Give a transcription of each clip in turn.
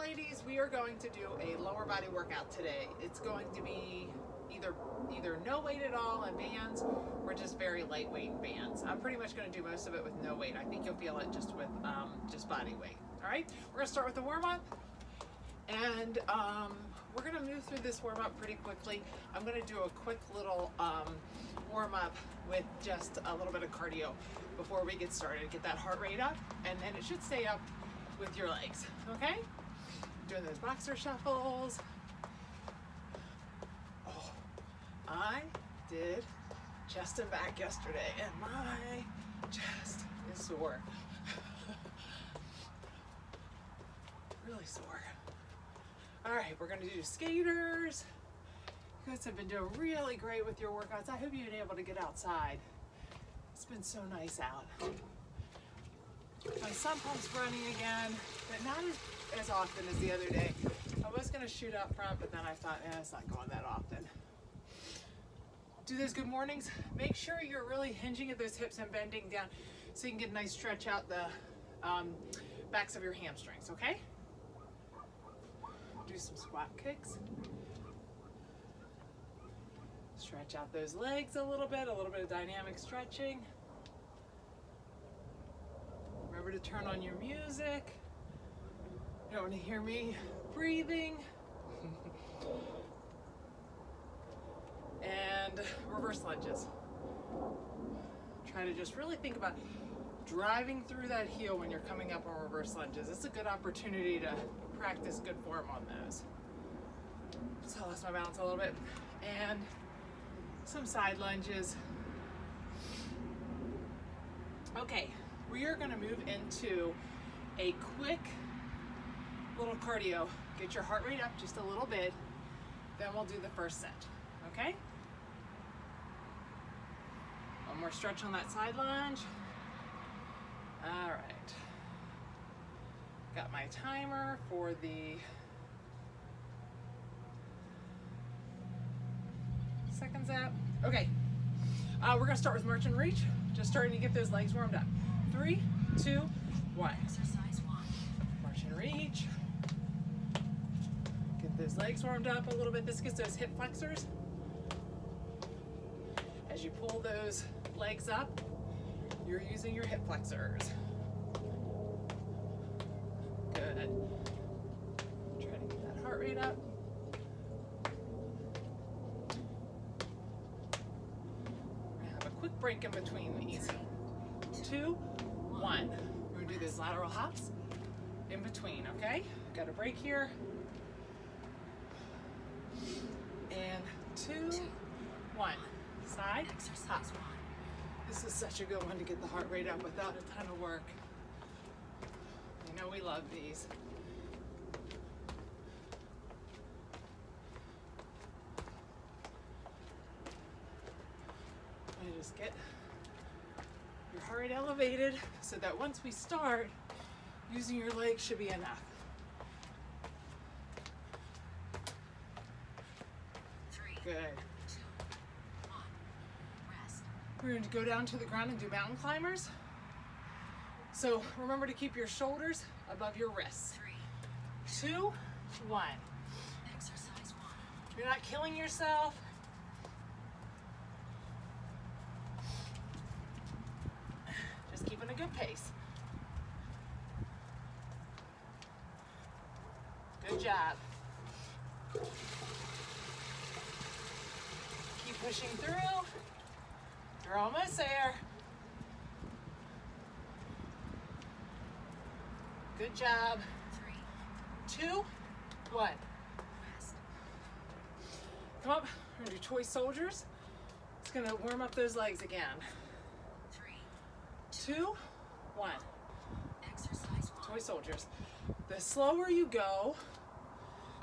ladies, we are going to do a lower body workout today. It's going to be either no weight at all in bands or just very lightweight in bands. I'm pretty much going to do most of it with no weight. I think you'll feel it just with just body weight. All right, we're going to start with the warm-up, and we're going to move through this warm-up pretty quickly. I'm going to do a quick little warm-up with just a little bit of cardio before we get started. Get that heart rate up, and then it should stay up with your legs, okay? Doing those boxer shuffles. Oh, I did chest and back yesterday, and my chest is sore. Really sore. All right, we're gonna do skaters. You guys have been doing really great with your workouts. I hope you've been able to get outside. It's been so nice out. My sump pump's running again, but not as often as the other day. I was gonna shoot up front, but then I thought, it's not going that often. Do those good mornings. Make sure you're really hinging at those hips and bending down so you can get a nice stretch out the backs of your hamstrings, okay? Do some squat kicks. Stretch out those legs a little bit of dynamic stretching. Remember to turn on your music. You don't want to hear me breathing. And reverse lunges. Try to just really think about driving through that heel when you're coming up on reverse lunges. It's a good opportunity to practice good form on those. So I lost my balance a little bit. And some side lunges. Okay, we are gonna move into a quick little cardio. Get your heart rate up just a little bit, then we'll do the first set, okay? One more stretch on that side lunge. All right. Got my timer for the second set. Okay, we're gonna start with march and reach. Just starting to get those legs warmed up. 3, 2, 1. Exercise 1. March and reach. Get those legs warmed up a little bit. This gets those hip flexors. As you pull those legs up, you're using your hip flexors. Good. Try to get that heart rate up. We're gonna have a quick break in between these. 2, 1. We're gonna do those lateral hops in between, okay? Got a break here. And 2, 1. Side, hop. This is such a good one to get the heart rate up without a ton of work. You know we love these. And just get your heart rate elevated so that once we start, using your legs should be enough. 3, Good. 2, 1. Rest. We're going to go down to the ground and do mountain climbers. So remember to keep your shoulders above your wrists. 3, 2, 1. exercise 1. You're not killing yourself. Just keeping a good pace. Good job. Keep pushing through. You're almost there. Good job. 3, 2, 1. rest. Come up. We're gonna do toy soldiers. It's gonna warm up those legs again. 3, 2, 1. exercise 1. Toy soldiers. The slower you go,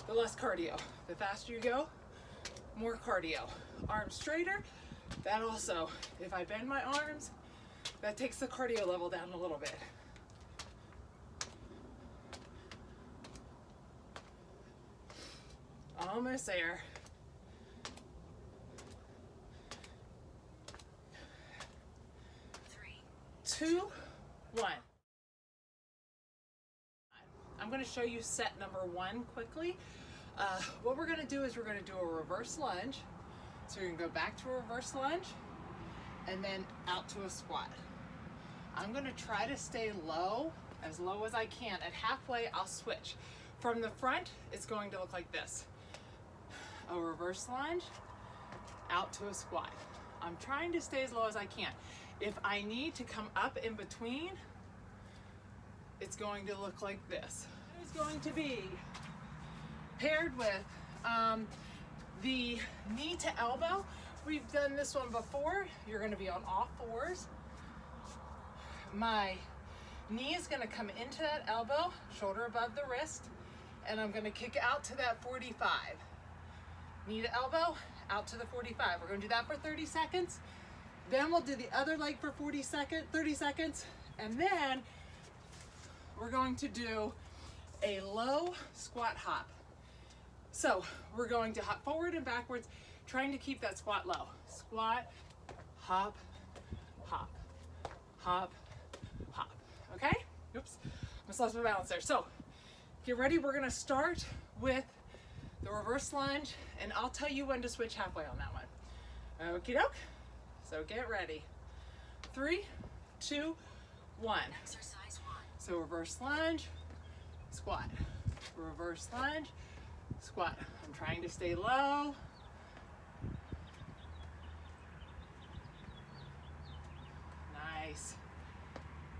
the less cardio. The faster you go, more cardio. Arms straighter. That also, if I bend my arms, that takes the cardio level down a little bit. Almost there. 3, 2, 1. I'm going to show you set number 1 quickly. What we're going to do is we're going to do a reverse lunge. So you're going to go back to a reverse lunge and then out to a squat. I'm going to try to stay low as I can. At halfway, I'll switch. From the front, it's going to look like this. A reverse lunge, out to a squat. I'm trying to stay as low as I can. If I need to come up in between, it's going to look like this. It's going to be paired with the knee to elbow. We've done this one before. You're going to be on all fours. My knee is going to come into that elbow, shoulder above the wrist, and I'm going to kick out to that 45. Knee to elbow, out to the 45. We're going to do that for 30 seconds. Then we'll do the other leg for 30 seconds, and then we're going to do a low squat hop. So we're going to hop forward and backwards, trying to keep that squat low. Squat, hop, hop, hop, hop. Okay? Oops, I lost my balance there. So get ready. We're going to start with the reverse lunge, and I'll tell you when to switch halfway on that one. Okie doke. So get ready. 3, 2, 1. Exercise 1. So reverse lunge, squat. Reverse lunge, squat. I'm trying to stay low. Nice.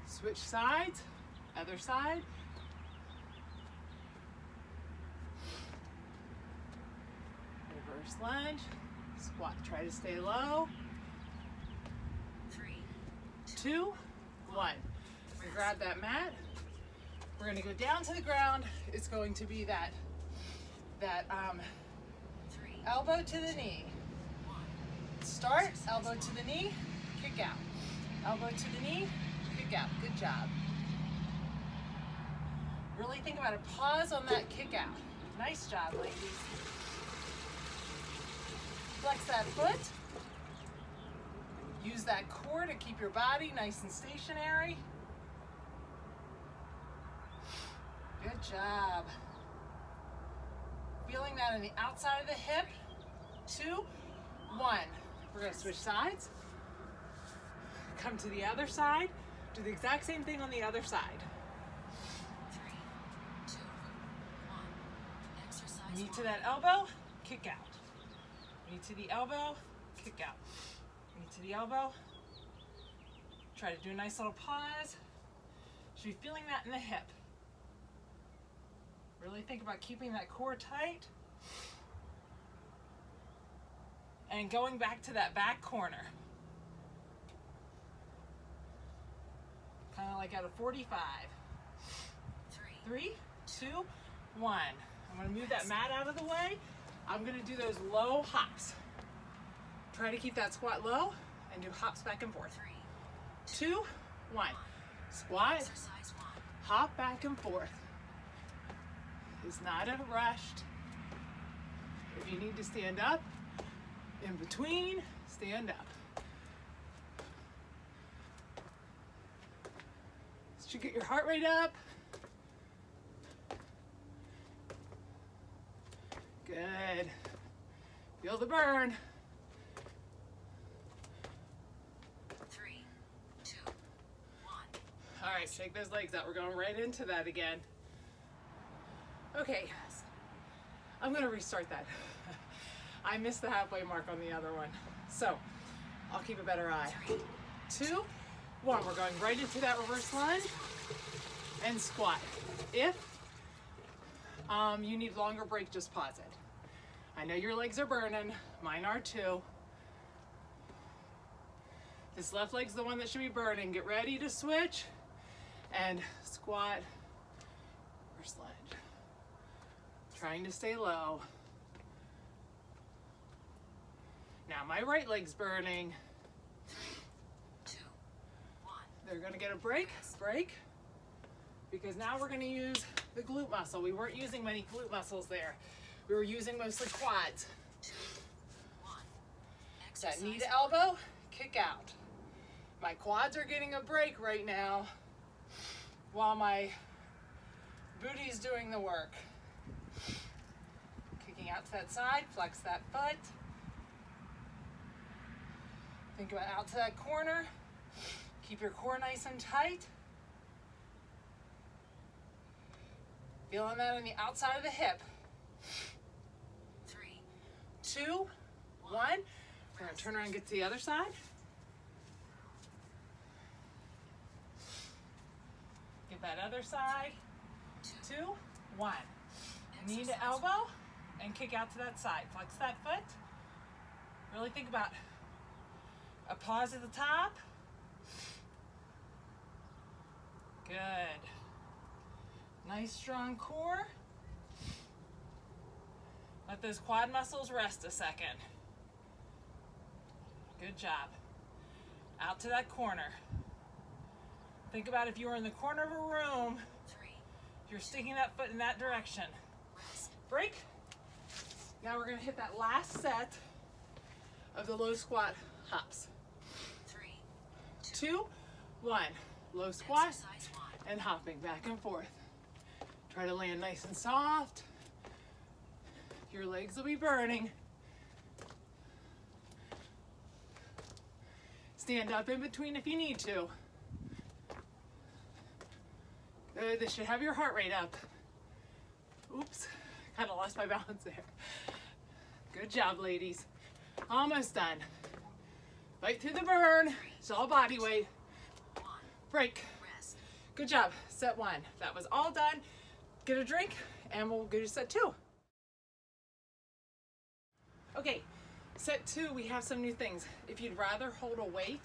Switch sides, other side. Reverse lunge, squat. Try to stay low. 3, 2, 1. Grab that mat. We're going to go down to the ground. It's going to be that 3, elbow to the knee. 1. Start, elbow to the knee, kick out. Elbow to the knee, kick out. Good job. Really think about it. Pause on that kick out. Nice job, ladies. Flex that foot. Use that core to keep your body nice and stationary. Good job. Feeling that on the outside of the hip. 2, 1. We're going to switch sides. Come to the other side. Do the exact same thing on the other side. 3, 2, 1. Exercise Knee 1. to that elbow, kick out. Knee to the elbow, kick out. Knee to the elbow. Try to do a nice little pause. Should be feeling that in the hip. Really think about keeping that core tight. And going back to that back corner. Kind of like at a 45. 3, 2, 1. I'm going to move that mat out of the way. I'm going to do those low hops. Try to keep that squat low and do hops back and forth. 3, 2, 1. Squat, exercise 1. hop back and forth. It's not a rushed. If you need to stand up, in between, stand up. Should get your heart rate up. Good. Feel the burn. 3, 2, 1. All right, shake those legs out. We're going right into that again. Okay, I'm gonna restart that. I missed the halfway mark on the other one. So, I'll keep a better eye. 2, 1, we're going right into that reverse lunge and squat. If you need longer break, just pause it. I know your legs are burning, mine are too. This left leg's the one that should be burning. Get ready to switch and squat, reverse lunge. Trying to stay low. Now my right leg's burning. 2, 1. They're gonna get a break, because now we're gonna use the glute muscle. We weren't using many glute muscles there. We were using mostly quads. 2, 1. That knee Exercise to elbow, kick out. My quads are getting a break right now, while my Booty's doing the work. Kicking out to that side, flex that foot. Think about out to that corner. Keep your core nice and tight. Feeling that on the outside of the hip. 3, 2, 1. We're gonna turn around and get to the other side. Get that other side. 2, 1. Knee to elbow and kick out to that side. Flex that foot. Really think about a pause at the top. Good. Nice strong core. Let those quad muscles rest a second. Good job. Out to that corner. Think about if you were in the corner of a room, 3, you're sticking that foot in that direction. rest. Break. Now we're gonna hit that last set of the low squat hops. 3, 2, 1. Low squat exercise 1. and hopping back and forth. Try to land nice and soft. Your legs will be burning. Stand up in between if you need to. Good, this should have your heart rate up. Oops, kind of lost my balance there. Good job, ladies. Almost done. Right through the burn. It's all body weight. 1, Break. rest. Good job. Set 1. That was all done. Get a drink and we'll go to set 2. Okay, set 2, we have some new things. If you'd rather hold a weight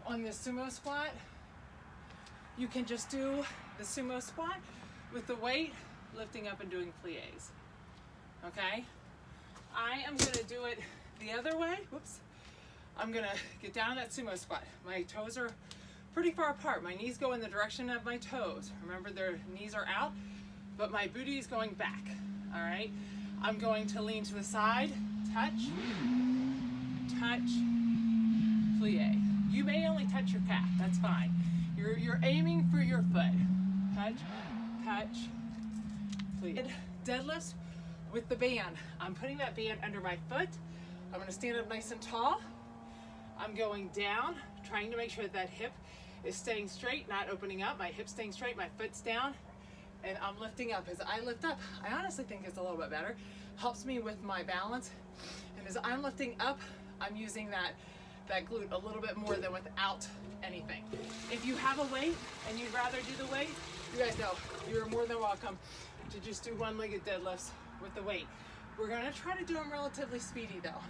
on the sumo squat, you can just do the sumo squat with the weight, lifting up and doing plies. Okay? I am gonna do it the other way. Whoops. I'm gonna get down in that sumo squat. My toes are pretty far apart. My knees go in the direction of my toes. Remember, their knees are out, but my booty is going back. All right? I'm going to lean to the side, touch, touch, plie. You may only touch your calf, that's fine. You're aiming for your foot. Touch, touch, plie. Deadlifts with the band. I'm putting that band under my foot. I'm gonna stand up nice and tall. I'm going down, trying to make sure that hip is staying straight, not opening up. My hip's staying straight, my foot's down, and I'm lifting up. As I lift up, I honestly think it's a little bit better. Helps me with my balance. And as I'm lifting up, I'm using that glute a little bit more than without anything. If you have a weight and you'd rather do the weight, you guys know you're more than welcome to just do one-legged deadlifts with the weight. We're gonna try to do them relatively speedy though.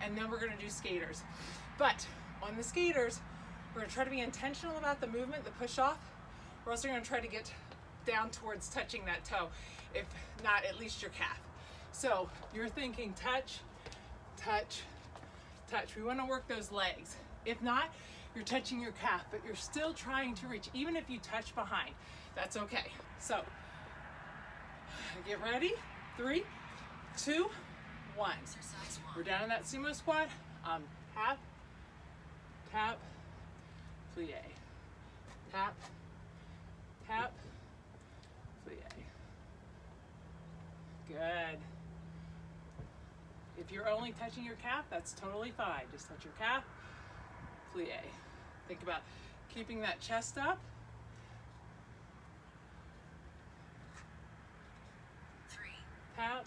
And then we're gonna do skaters. But on the skaters, we're gonna try to be intentional about the movement, the push off. We're also gonna try to get down towards touching that toe, if not at least your calf. So you're thinking touch, touch, touch. We wanna work those legs. If not, you're touching your calf, but you're still trying to reach. Even if you touch behind, that's okay. So get ready. 3, 2, 1. Exercise 1. We're down in that sumo squat. Tap, tap, plie. Tap, tap, plie. Good. If you're only touching your calf, that's totally fine. Just touch your calf, plie. Think about keeping that chest up. 3, Tap,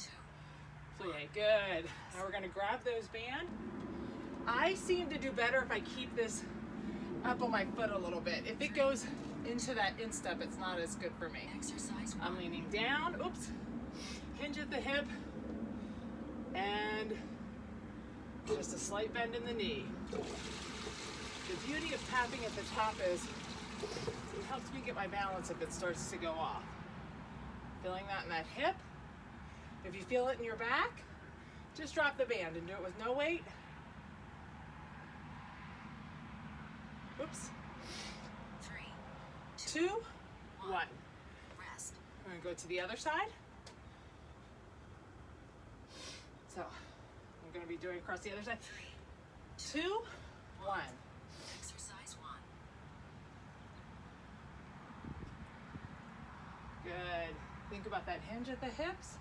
2, plie. Good. Now we're gonna grab those band. I seem to do better if I keep this up on my foot a little bit. If it goes into that instep, it's not as good for me. exercise 1. I'm leaning down, oops, hinge at the hip, and just a slight bend in the knee. The beauty of tapping at the top is it helps me get my balance if it starts to go off. Feeling that in that hip. If you feel it in your back, just drop the band and do it with no weight. Oops. 3, 2, 1. rest. I'm gonna go to the other side. So I'm gonna be doing across the other side. 3, 2, 1. exercise 1. Good. Think about that hinge at the hips.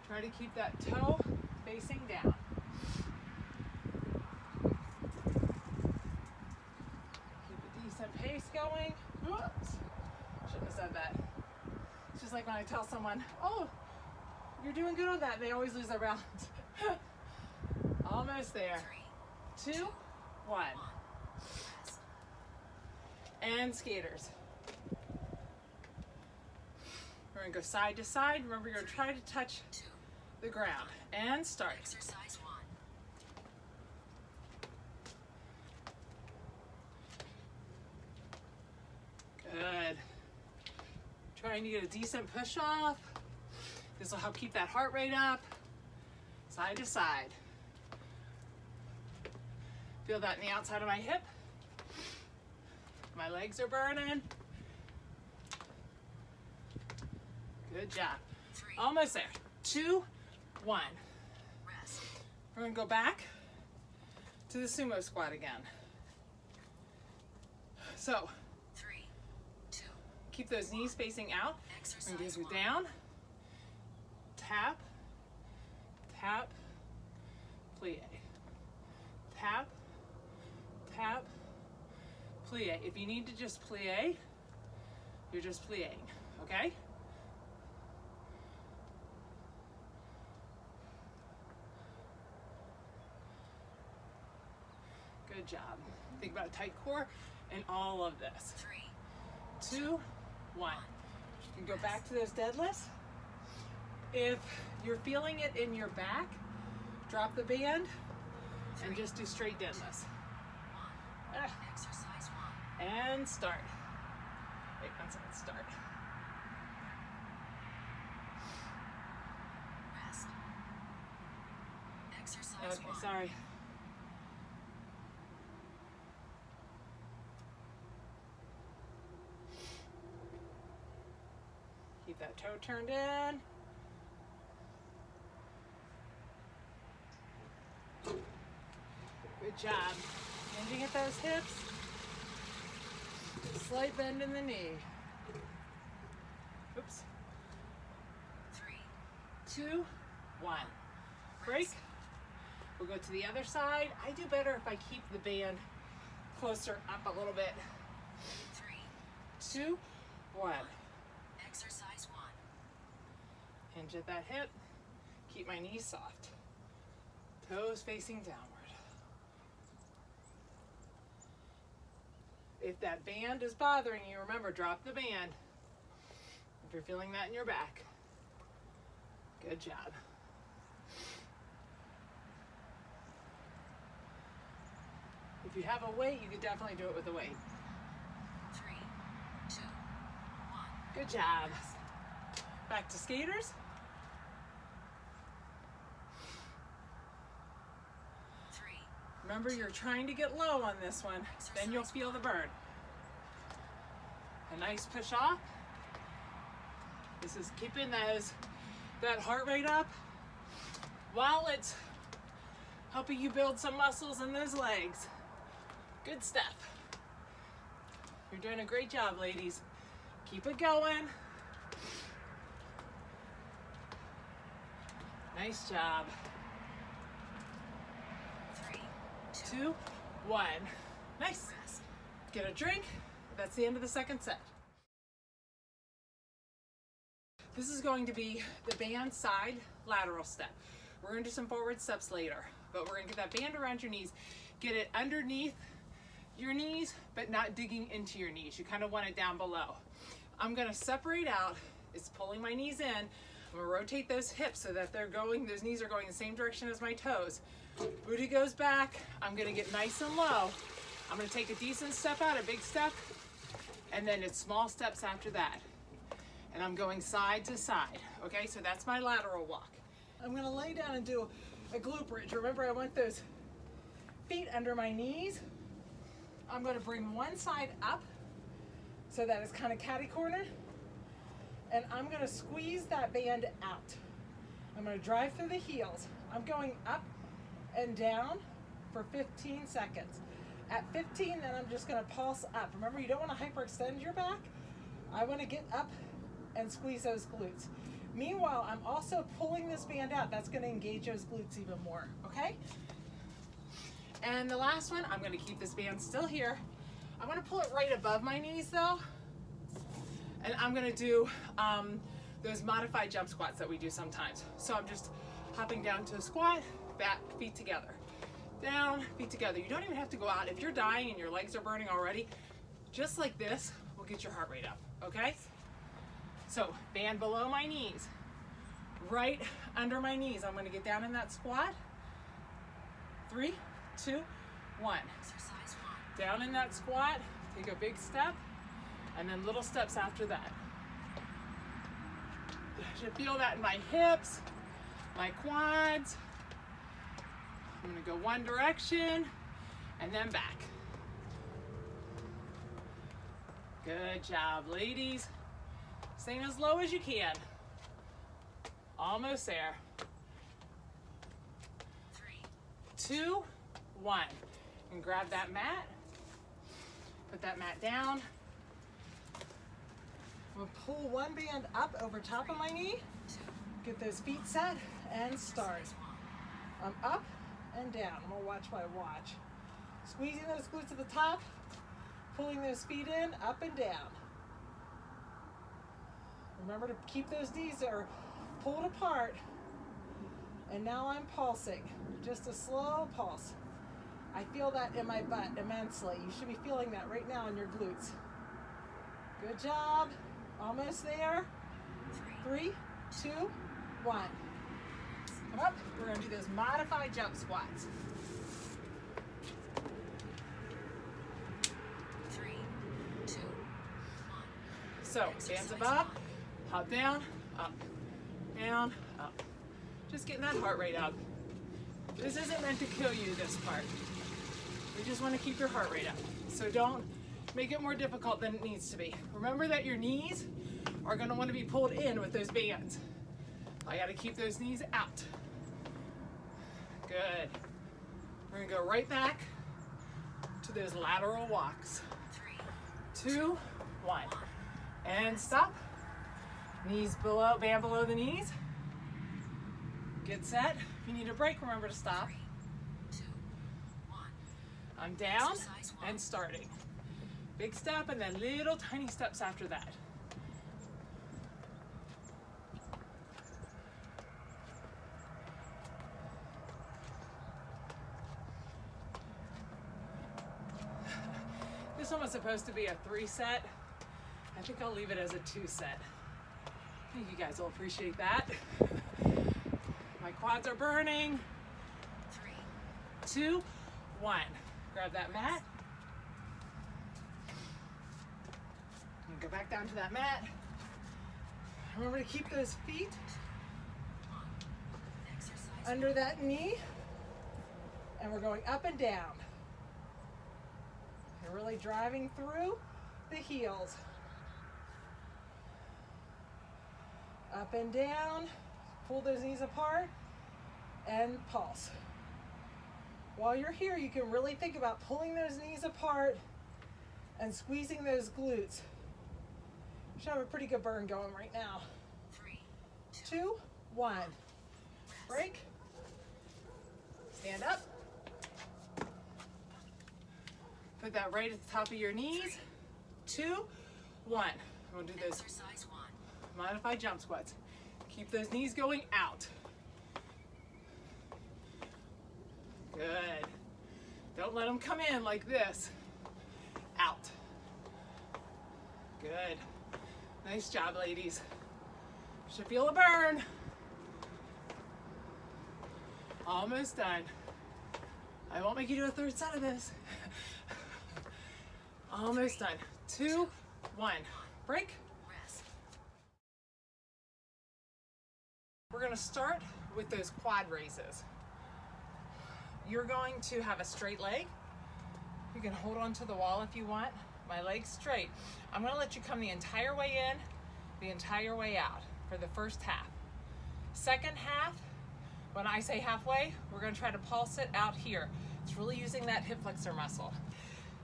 Try to keep that toe facing down. Keep a decent pace going. Whoops. Shouldn't have said that. It's just like when I tell someone, oh, you're doing good on that, and they always lose their balance. Almost there. 2, 1. And skaters. We're gonna go side to side. Remember, you're gonna try to touch the ground. And start. Exercise 1. Good. Trying to get a decent push off. This will help keep that heart rate up. Side to side. Feel that in the outside of my hip. My legs are burning. Good job. 3. Almost there. 2, 1. Rest. We're gonna go back to the sumo squat again. So 3, 2. keep those knees facing out. Exercise And get 1. down. Tap, tap, plie. Tap, tap, plie. If you need to just plie, you're just plieing, okay? Good job. Think about a tight core and all of this. 3, 2, 1. You can go back to those deadlifts. If you're feeling it in your back, drop the band and just do straight deadlifts. 1. Exercise 1. And start. Wait, 1 second, start. Rest. Exercise Okay, 1. sorry. Keep that toe turned in. Good job. Hinging at those hips. Slight bend in the knee. Oops. 3, 2, 1. Break. We'll go to the other side. I do better if I keep the band closer up a little bit. 3, 2, 1. Exercise 1. Hinge at that hip. Keep my knees soft. Toes facing downward. If that band is bothering you, remember, drop the band. If you're feeling that in your back. Good job. If you have a weight, you could definitely do it with a weight. 3, 2, 1. Good job. Back to skaters. 3, Remember, you're trying to get low on this one. Then you'll feel the burn. A nice push off. This is keeping that heart rate up while it's helping you build some muscles in those legs. Good stuff. You're doing a great job, ladies. Keep it going. Nice job. 3, 2, 1. Nice. Rest. Get a drink. That's the end of the second set. This is going to be the band side lateral step. We're going to do some forward steps later, but we're going to get that band around your knees. Get it underneath your knees, but not digging into your knees. You kind of want it down below. I'm going to separate out. It's pulling my knees in. I'm going to rotate those hips so that those knees are going the same direction as my toes. Booty goes back. I'm going to get nice and low. I'm going to take a decent step out, a big step, and then it's small steps after that. And I'm going side to side. Okay, so that's my lateral walk. I'm going to lay down and do a glute bridge. Remember, I want those feet under my knees. I'm going to bring one side up so that it's kind of catty corner. And I'm going to squeeze that band out. I'm going to drive through the heels. I'm going up and down for 15 seconds. At 15, then I'm just going to pulse up. Remember, you don't want to hyperextend your back. I want to get up and squeeze those glutes. Meanwhile, I'm also pulling this band out. That's gonna engage those glutes even more, okay? And the last one, I'm gonna keep this band still here. I'm gonna pull it right above my knees though. And I'm gonna do those modified jump squats that we do sometimes. So I'm just hopping down to a squat, back, feet together. Down, feet together. You don't even have to go out. If you're dying and your legs are burning already, just like this will get your heart rate up, okay? So band below my knees, right under my knees. I'm gonna get down in that squat. 3, 2, 1. Exercise 1. Down in that squat, take a big step, and then little steps after that. I should feel that in my hips, my quads. I'm gonna go one direction, and then back. Good job, ladies. Staying as low as you can. Almost there. 3, 2, 1. And grab that mat. Put that mat down. I'm gonna pull one band up over top of my knee, get those feet set, and start. I'm up and down. I'm gonna watch my watch. Squeezing those glutes at the top, pulling those feet in, up and down. Remember to keep those knees that are pulled apart. And now I'm pulsing, just a slow pulse. I feel that in my butt immensely. You should be feeling that right now in your glutes. Good job. Almost there. 3, 2, 1. Come up. We're gonna do those modified jump squats. 3, 2, 1. So, hands above, hop down, up, down, up. Just getting that heart rate up. This isn't meant to kill you, this part. We just want to keep your heart rate up. So don't make it more difficult than it needs to be. Remember that your knees are going to want to be pulled in with those bands. I got to keep those knees out. Good. We're going to go right back to those lateral walks. 3, 2, 1. And stop. Knees below, band below the knees. Get set. If you need a break, remember to stop. 3, 2, 1. I'm down Exercise 1. and starting. Big step and then little tiny steps after that. This one was supposed to be a 3 set. I think I'll leave it as a 2 set. I think you guys will appreciate that. My quads are burning. 3, 2, 1. Grab that mat. And go back down to that mat. Remember to keep those feet 1. Exercise under that knee. And we're going up and down. You're really driving through the heels. Up and down. Pull those knees apart and pulse. While you're here, you can really think about pulling those knees apart and squeezing those glutes. You should have a pretty good burn going right now. 3, 2, 1. Break. Stand up. Put that right at the top of your knees. 2, 1. We'll do those Exercise 1. modified jump squats. Keep those knees going out. Good. Don't let them come in like this. Out. Good. Nice job, ladies. Should feel a burn. Almost done. I won't make you do a 3rd set of this. Almost done. 2, 1. Break. Rest. We're going to start with those quad raises. You're going to have a straight leg. You can hold on to the wall if you want. My leg's straight. I'm going to let you come the entire way in, the entire way out for the first half. Second half, when I say halfway, we're going to try to pulse it out here. It's really using that hip flexor muscle.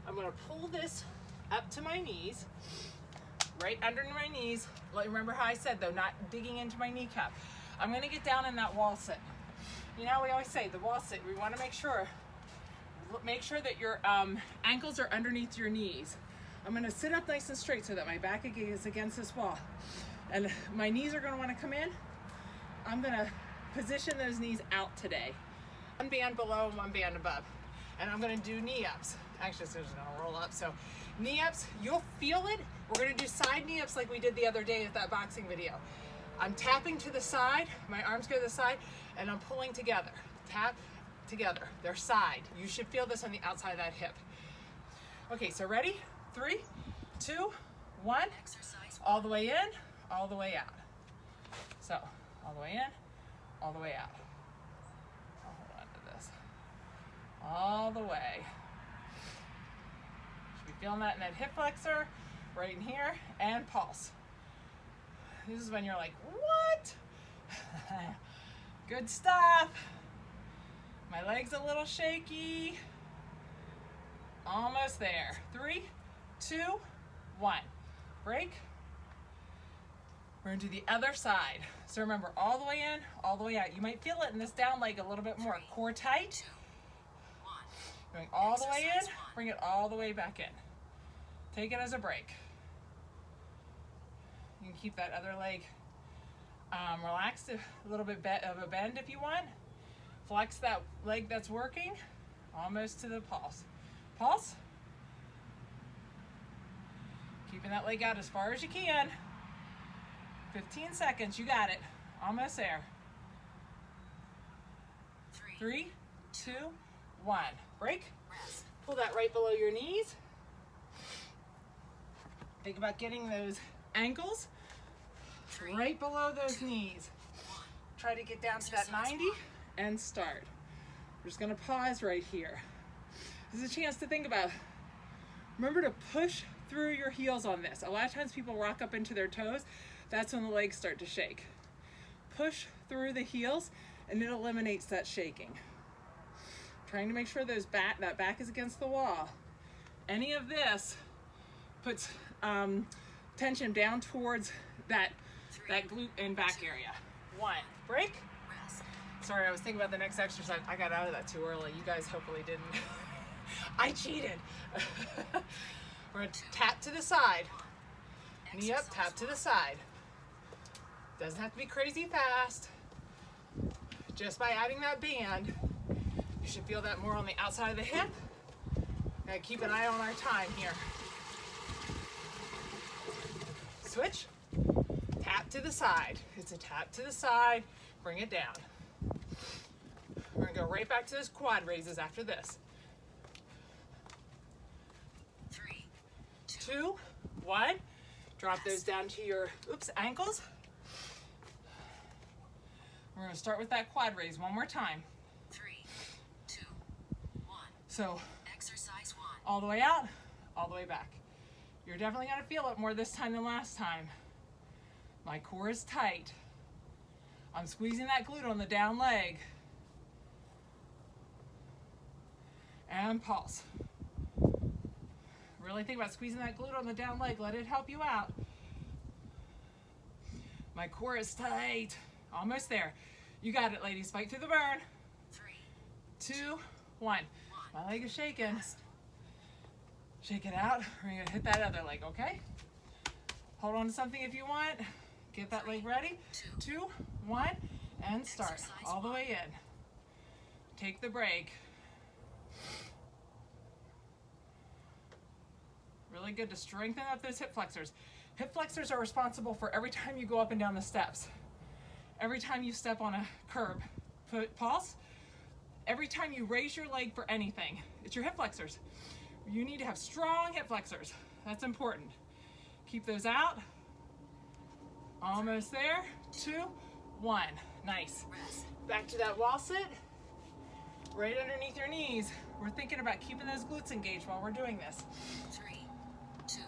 I'm going to pull this up to my knees, right under my knees, Remember how I said though, not digging into my kneecap. I'm gonna get down in that wall sit. You know, we always say the wall sit, we wanna make sure that your ankles are underneath your knees. I'm gonna sit up nice and straight so that my back is against this wall. And my knees are gonna wanna come in. I'm gonna position those knees out today. One band below and one band above. And I'm gonna do knee ups. Actually, it's just gonna roll up. So knee ups, you'll feel it. We're gonna do side knee ups like we did the other day at that boxing video. I'm tapping to the side, my arms go to the side, and I'm pulling together. Tap together, they're side. You should feel this on the outside of that hip. Okay, so ready? 3, 2, 1. Exercise. All the way in, all the way out. So, all the way in, all the way out. I'll hold on to this. All the way. Should be feeling that in that hip flexor, right in here, and pulse. This is when you're like, what? Good stuff. My leg's a little shaky. Almost there. 3, 2, 1. Break. We're gonna do the other side. So remember, all the way in, all the way out. You might feel it in this down leg a little bit more. Core tight. 2, 1. Going all the way in, Exercise 1. bring it all the way back in. Take it as a break. You can keep that other leg relaxed, a little bit of a bend if you want. Flex that leg that's working, almost to the pulse. Pulse. Keeping that leg out as far as you can. 15 seconds, you got it. Almost there. 3, 2, 1. Break. Rest. Pull that right below your knees. Think about getting those ankles 3, right below those knees. 1. Try to get down to that 90 and start. We're just gonna pause right here. This is a chance to think about. Remember to push through your heels on this. A lot of times people rock up into their toes. That's when the legs start to shake. Push through the heels and it eliminates that shaking. Trying to make sure that back is against the wall. Any of this puts tension down towards that glute and back area. 1. Break. Rest. Sorry, I was thinking about the next exercise. I got out of that too early. You guys hopefully didn't. I cheated. We're gonna tap to the side. Knee up, tap to the side. Doesn't have to be crazy fast. Just by adding that band, you should feel that more on the outside of the hip. Gotta keep an eye on our time here. Switch. Tap to the side. It's a tap to the side. Bring it down. We're gonna go right back to those quad raises after this. 3, 2, 1. Drop those down to your, ankles. We're gonna start with that quad raise one more time. 3, 2, 1. So, Exercise 1. all the way out, all the way back. You're definitely gonna feel it more this time than last time. My core is tight. I'm squeezing that glute on the down leg. And pulse. Really think about squeezing that glute on the down leg. Let it help you out. My core is tight. Almost there. You got it, ladies. Fight through the burn. 3, 2, 1. My leg is shaking. Shake it out. We're gonna hit that other leg, okay? Hold on to something if you want. Get that leg ready. 2, 1, and start. All the way in. Take the break. Really good to strengthen up those hip flexors. Hip flexors are responsible for every time you go up and down the steps. Every time you step on a curb. Pulse. Every time you raise your leg for anything, it's your hip flexors. You need to have strong hip flexors. That's important. Keep those out. Almost there. 2, 1. Nice. Rest. Back to that wall sit. Right underneath your knees. We're thinking about keeping those glutes engaged while we're doing this. 3, 2,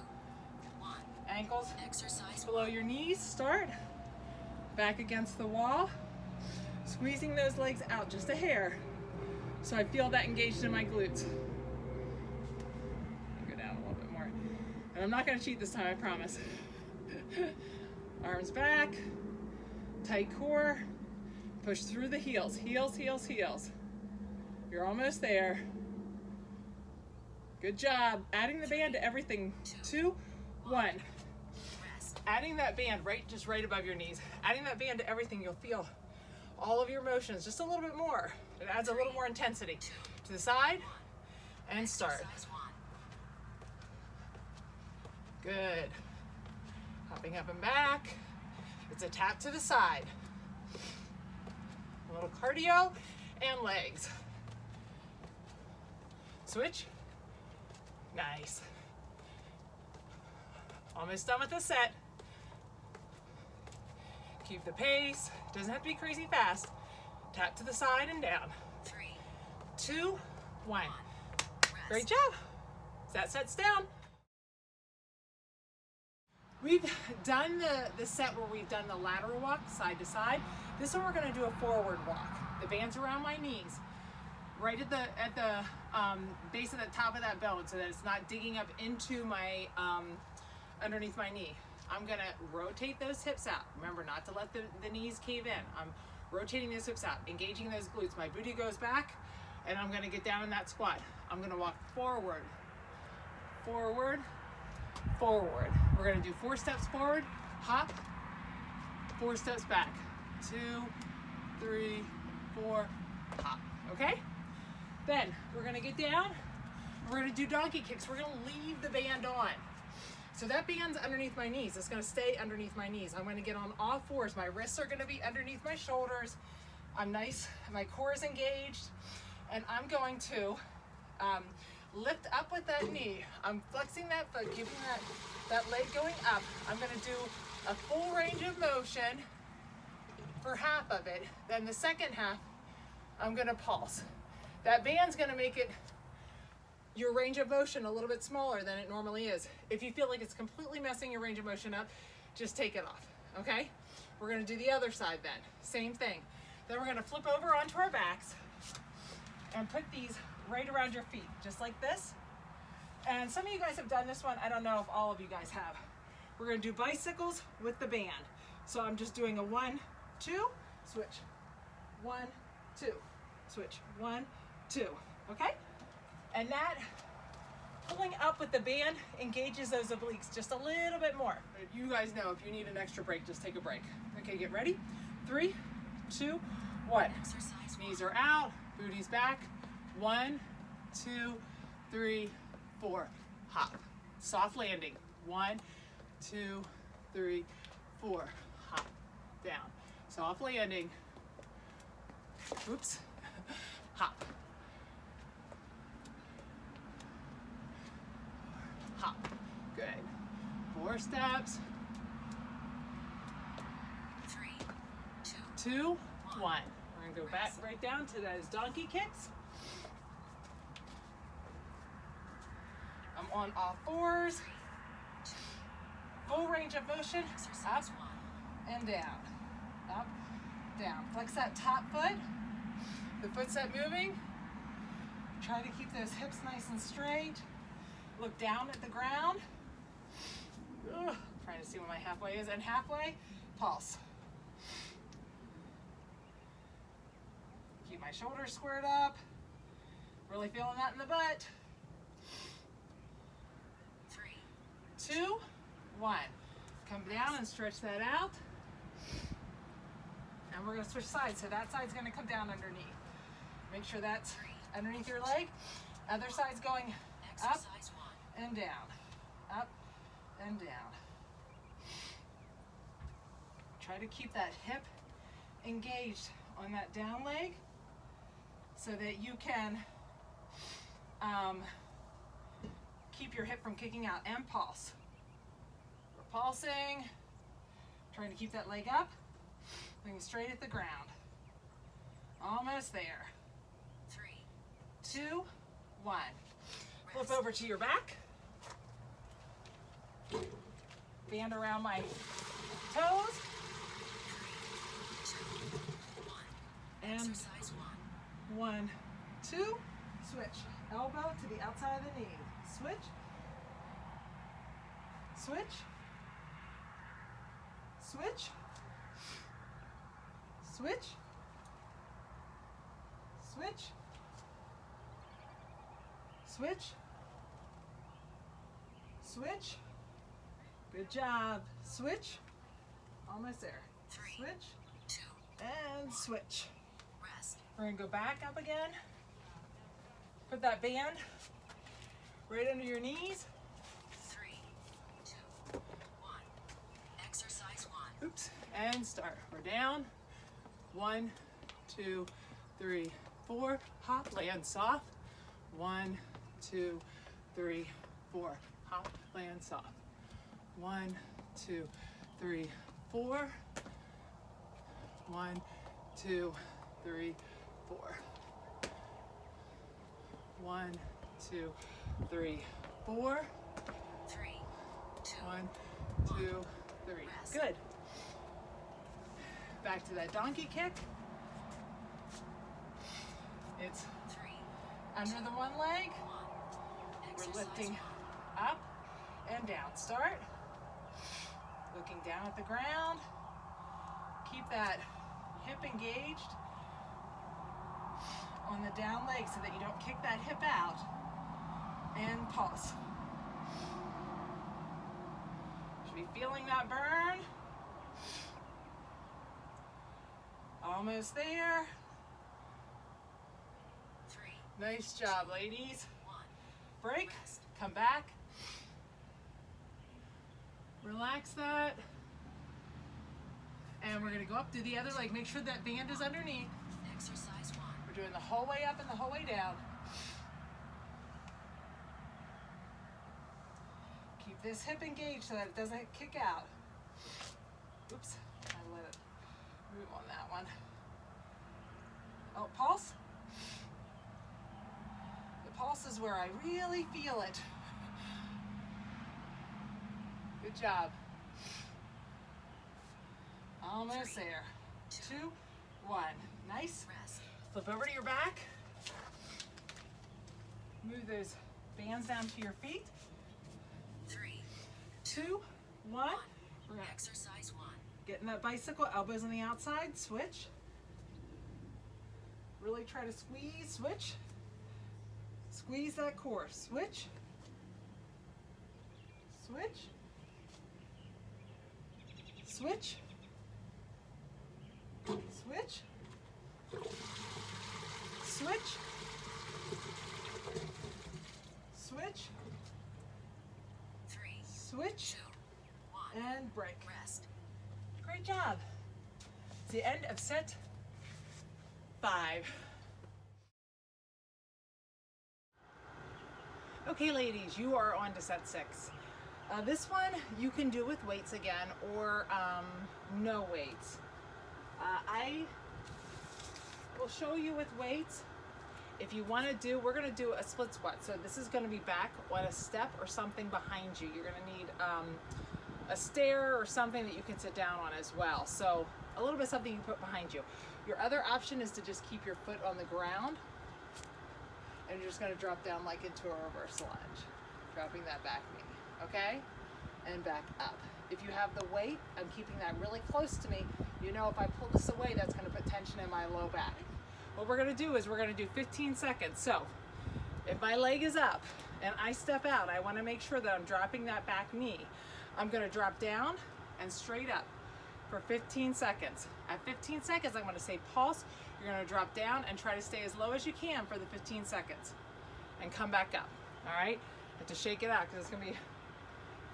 1. Ankles Exercise below your knees. Start. Back against the wall. Squeezing those legs out just a hair. So I feel that engaged in my glutes. Go down a little bit more. And I'm not going to cheat this time, I promise. Arms back, tight core, push through the heels, heels, heels, heels. You're almost there. Good job. Adding the band to everything. 2, 1. Adding that band just right above your knees. Adding that band to everything, you'll feel all of your motions just a little bit more. It adds a little more intensity. To the side and start. Good. Hopping up and back. It's a tap to the side. A little cardio and legs. Switch. Nice. Almost done with the set. Keep the pace. Doesn't have to be crazy fast. Tap to the side and down. 3, 2, 1. rest. Great job. That set's down. We've done the set where we've done the lateral walk side to side. This one we're going to do a forward walk. The band's around my knees, right at the base of the top of that bone, so that it's not digging up into my underneath my knee. I'm going to rotate those hips out. Remember not to let the knees cave in. I'm rotating those hips out, engaging those glutes. My booty goes back, and I'm going to get down in that squat. I'm going to walk forward, forward, forward. We're going to do 4 steps forward, hop, 4 steps back. 2, 3, 4, hop. Okay? Then we're going to get down. We're going to do donkey kicks. We're going to leave the band on. So that band's underneath my knees. It's going to stay underneath my knees. I'm going to get on all fours. My wrists are going to be underneath my shoulders. I'm nice. My core is engaged. And I'm going to lift up with that knee. I'm flexing that foot, keeping that leg going up. I'm going to do a full range of motion for half of it. Then the second half, I'm going to pulse. That band's going to make it your range of motion a little bit smaller than it normally is. If you feel like it's completely messing your range of motion up, just take it off, okay? We're gonna do the other side then, same thing. Then we're gonna flip over onto our backs and put these right around your feet, just like this. And some of you guys have done this one. I don't know if all of you guys have. We're gonna do bicycles with the band. So I'm just doing a 1, 2, switch. 1, 2, switch. 1, 2, okay? And that pulling up with the band engages those obliques just a little bit more. You guys know if you need an extra break, just take a break. Okay, get ready. 3, 2, 1. Knees are out, booty's back. 1, 2, 3, 4. Hop. Soft landing. 1, 2, 3, 4. Hop. Down. Soft landing. Oops. Hop. Hop. Good. 4 steps. 3, 2, 1. We're going to go back right down to those donkey kicks. I'm on all fours. Full range of motion. Up and down. Up, down. Flex that top foot. The foot set moving. Try to keep those hips nice and straight. Look down at the ground. Ugh, trying to see what my halfway is. And halfway, pulse. Keep my shoulders squared up. Really feeling that in the butt. 3, 2, 1. Come down and stretch that out. And we're going to switch sides. So that side's going to come down underneath. Make sure that's underneath your leg. Other side's going up exercise 1. and down. Up and down. Try to keep that hip engaged on that down leg so that you can keep your hip from kicking out and pulse. We're pulsing, trying to keep that leg up, looking straight at the ground. Almost there. 3, 2, 1. Flip over to your back. Band around my toes. 3, 2, 1. And Exercise 1. 1, 2, switch. Elbow to the outside of the knee. Switch. Switch. switch, switch, switch, switch, switch. Good job. Switch. Almost there. 3, Switch 2, and switch. rest. We're gonna go back up again. Put that band right under your knees. 3, 2, 1. Exercise 1. Oops. And start. We're down. 1, 2, 3, 4. Hop. Land soft. 1, 2, 3, 4. Hop. Land soft. 1, 2, 3, 4. 1, 2, 3, 4. 1, 2, 3, 4. 3, 2, 1, 2, 3. Good. Back to that donkey kick. It's 3, under the one leg. 1. We're Exercise lifting 1. up and down. Start. Looking down at the ground. Keep that hip engaged on the down leg so that you don't kick that hip out. And pulse. Should be feeling that burn. Almost there. 3, Nice job, ladies. 1. Break. Rest. Come back. Relax that. And we're going to go up to the other leg. Make sure that band is underneath. Exercise 1. We're doing the whole way up and the whole way down. Keep this hip engaged so that it doesn't kick out. Oops, I let it move on that one. Oh, pulse. The pulse is where I really feel it. Good job. Almost there. 2, 1. Nice. Rest. Flip over to your back. Move those bands down to your feet. 3, 2, 1. We're gonna exercise 1. get in that bicycle, elbows on the outside, switch. Really try to squeeze, switch. Squeeze that core, switch. Switch. Switch. Switch. Switch. Switch. 3, Switch. 2, 1. And break. Rest. Great job. It's the end of set 5. Okay, ladies, you are on to set 6. This one you can do with weights again or no weights. I will show you with weights. If you want to do, we're going to do a split squat. So this is going to be back on a step or something behind you. You're going to need a stair or something that you can sit down on as well. So a little bit of something you put behind you. Your other option is to just keep your foot on the ground and you're just going to drop down like into a reverse lunge, dropping that back knee, okay? And back up. If you have the weight, I'm keeping that really close to me. You know, if I pull this away, that's going to put tension in my low back. What we're going to do is we're going to do 15 seconds. So if my leg is up and I step out, I want to make sure that I'm dropping that back knee. I'm going to drop down and straight up for 15 seconds. At 15 seconds, I'm going to say pulse. You're going to drop down and try to stay as low as you can for the 15 seconds and come back up. All right? Have to shake it out because it's going to be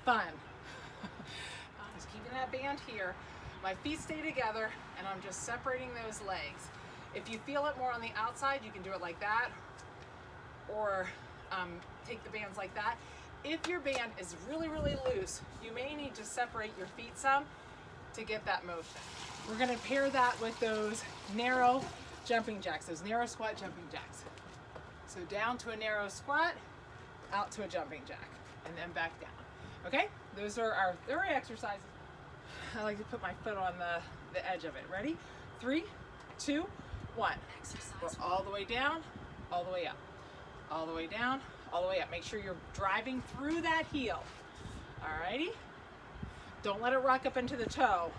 fun. I'm just keeping that band here. My feet stay together and I'm just separating those legs. If you feel it more on the outside, you can do it like that or take the bands like that. If your band is really, really loose, you may need to separate your feet some to get that motion. We're going to pair that with those narrow jumping jacks, those narrow squat jumping jacks. So down to a narrow squat, out to a jumping jack, and then back down. Okay? Those are our 3 exercises. I like to put my foot on the edge of it. Ready? 3, 2, 1. We're all the way down, all the way up. All the way down, all the way up. Make sure you're driving through that heel. Alrighty? Don't let it rock up into the toe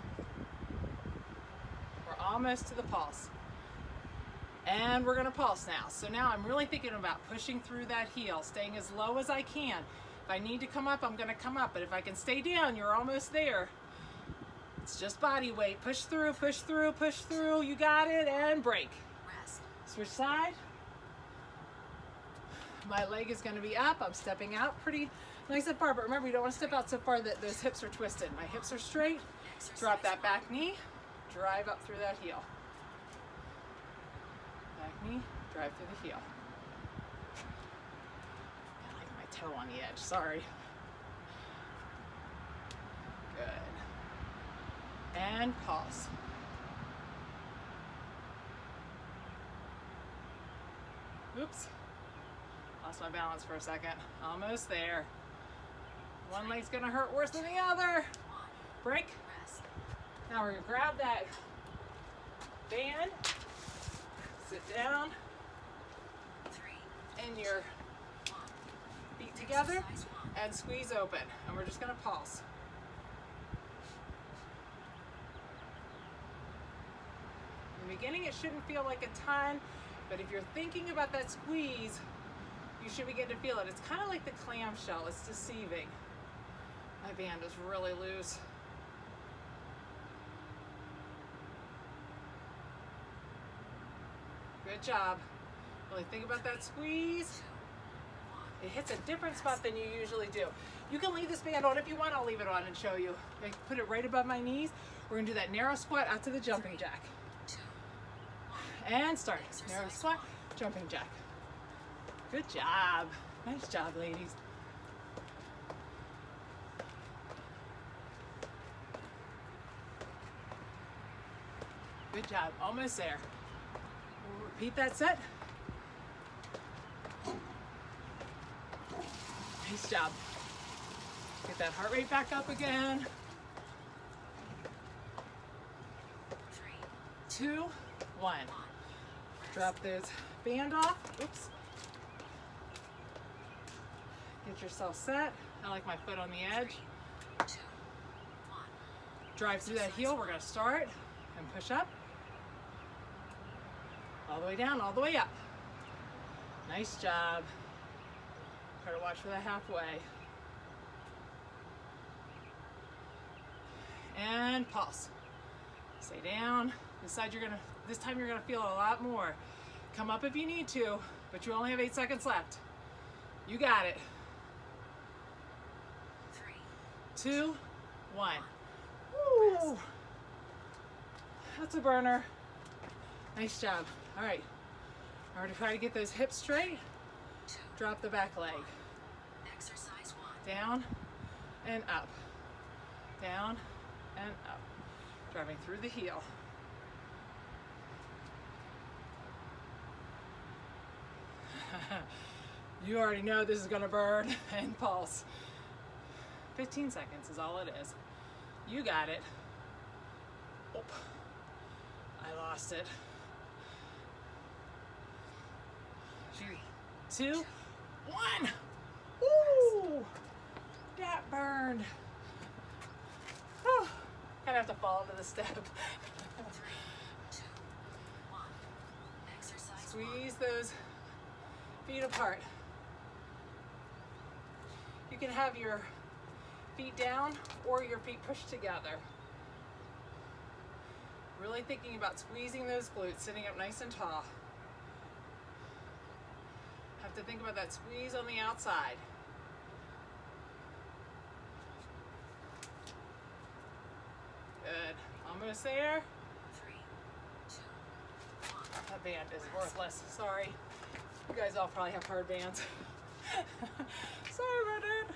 almost to the pulse. And we're gonna pulse now. So now I'm really thinking about pushing through that heel, staying as low as I can. If I need to come up, I'm gonna come up, but if I can stay down, you're almost there. It's just body weight. Push through, push through, push through. You got it, and break. Rest. Switch side. My leg is gonna be up. I'm stepping out pretty nice and far, but remember, you don't wanna step out so far that those hips are twisted. My hips are straight. Drop that back knee, drive up through that heel. Back knee, drive through the heel. I like my toe on the edge, sorry. Good. And pulse. Oops. Lost my balance for a second. Almost there. One leg's gonna hurt worse than the other. Break. Rest. Now we're gonna grab that band, sit down, 3, and your 1. feet together, Exercise 1. and squeeze open. And we're just gonna pulse. In the beginning, it shouldn't feel like a ton, but if you're thinking about that squeeze, you should begin to feel it. It's kind of like the clamshell. It's deceiving. My band is really loose. Good job. Really think about that squeeze. It hits a different spot than you usually do. You can leave this band on if you want. I'll leave it on and show you. I put it right above my knees. We're gonna do that narrow squat out to the jumping jack. 2, And start. Narrow squat, jumping jack. Good job. Nice job, ladies. Good job. Almost there. We'll repeat that set. Nice job. Get that heart rate back up again. 3, 2, 1. Drop this band off. Oops. Get yourself set. I like my foot on the edge. 2, 1. Drive through that heel. We're going to start and push up. All the way down, all the way up. Nice job. Try to watch for that halfway. And pulse. Stay down. This time you're gonna feel it a lot more. Come up if you need to, but you only have 8 seconds left. You got it. 3, 2, 1. Woo! That's a burner. Nice job. All right. We're gonna try to get those hips straight. 2. Drop the back leg. Exercise 1. Down and up. Down and up. Driving through the heel. You already know this is gonna burn and pulse. 15 seconds is all it is. You got it. Oh, I lost it. 2, 1. Woo! That burned. Oh, kind of have to fall into the step. 3, 2, 1. Exercise 1. Squeeze those feet apart. You can have your feet down or your feet pushed together. Really thinking about squeezing those glutes, sitting up nice and tall. Have to think about that squeeze on the outside. Good. Almost there. 3, 2, 1. That band is worthless. Sorry. You guys all probably have hard bands. Sorry about it.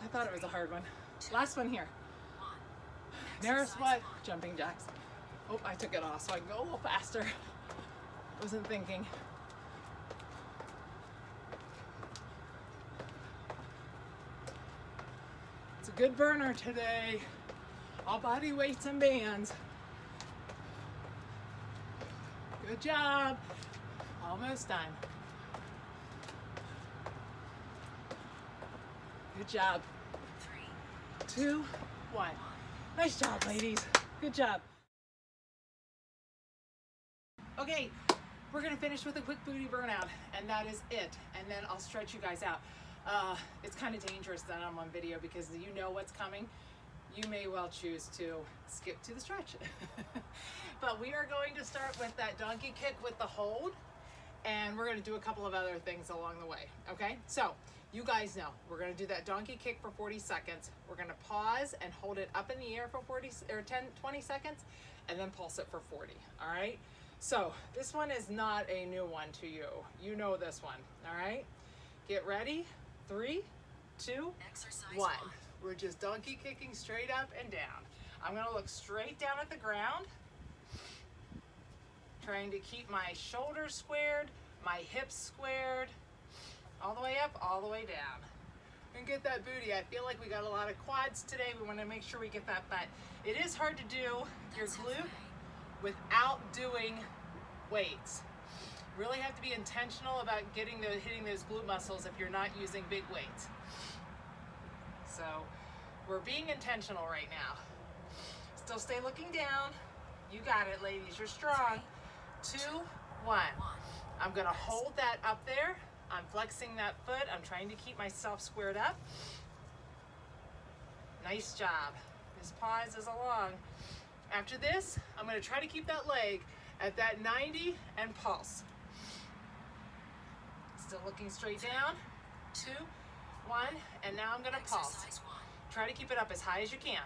I thought it was a hard one. Last one here. 1. Narrow Exercise squat, 1. jumping jacks. Oh, I took it off so I can go a little faster. Wasn't thinking. It's a good burner today. All body weights and bands. Good job. Almost done. Good job. 3, 2, 1. Nice job, ladies. Good job. Okay, we're gonna finish with a quick booty burnout, and that is it. And then I'll stretch you guys out. It's kind of dangerous that I'm on video because you know what's coming. You may well choose to skip to the stretch. But we are going to start with that donkey kick with the hold, and we're gonna do a couple of other things along the way, okay? So, you guys know, we're gonna do that donkey kick for 40 seconds. We're gonna pause and hold it up in the air for 20 seconds, and then pulse it for 40, all right? So, this one is not a new one to you. You know this one, all right? Get ready, 3, 2, Exercise 1. We're just donkey kicking straight up and down. I'm gonna look straight down at the ground, trying to keep my shoulders squared, my hips squared, all the way up, all the way down. And get that booty. I feel like we got a lot of quads today. We wanna make sure we get that butt. It is hard to do your glute without doing weights. Really have to be intentional about hitting those glute muscles if you're not using big weights. So we're being intentional right now. Still stay looking down. You got it, ladies. You're strong. 2, 1. I'm gonna hold that up there. I'm flexing that foot. I'm trying to keep myself squared up. Nice job. This pause is along. After this, I'm gonna try to keep that leg at that 90 and pulse. Still looking straight down. 2, 1, and now I'm gonna pulse. Exercise 1. Try to keep it up as high as you can.